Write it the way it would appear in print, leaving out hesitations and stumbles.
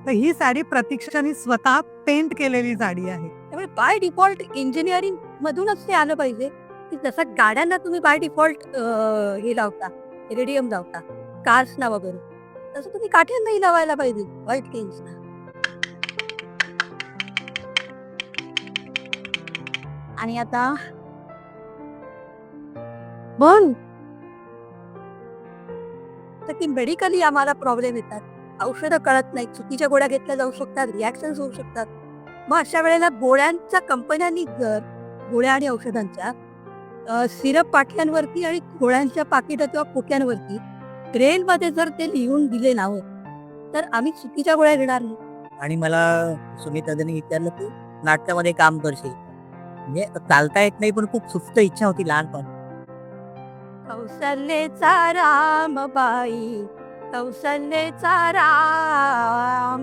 तर ही साडी प्रतीक्षाने स्वतः पेंट केलेली साडी आहे. त्यामुळे बाय डिफॉल्ट इंजिनिअरिंग मधूनच ते आलं पाहिजे, की जसं गाड्यांना तुम्ही बाय डिफॉल्ट हे लावता, रेडियम लावता, कार्सना वगैरे. तसं तुम्ही काठ्यांनाही लावायला पाहिजे, व्हाईट केन्सना. आणि आता पण तर की मेडिकली आम्हाला प्रॉब्लेम येतात. औषधं कळत नाहीत, चुकीच्या गोळ्या घेतल्या जाऊ शकतात, रिॲक्शन्स होऊ शकतात. मग अशा वेळेला गोळ्यांच्या कंपन्यांनी जर गोळ्या आणि औषधांच्या सिरप पाटल्यांवरती आणि गोळ्यांच्या पाकिटं किंवा खोक्यांवरती ट्रेनमध्ये जर ते लिहून दिले नावं, तर आम्ही चुकीच्या गोळ्या घेणार नाही. आणि मला सुनीताने विचारलं तू नाटकामध्ये काम करशील म्हणजे चालता येत नाही पण खूप सुप्त इच्छा होती लहानपण. कौसल्येचा रामबाई, कौसल्येचा राम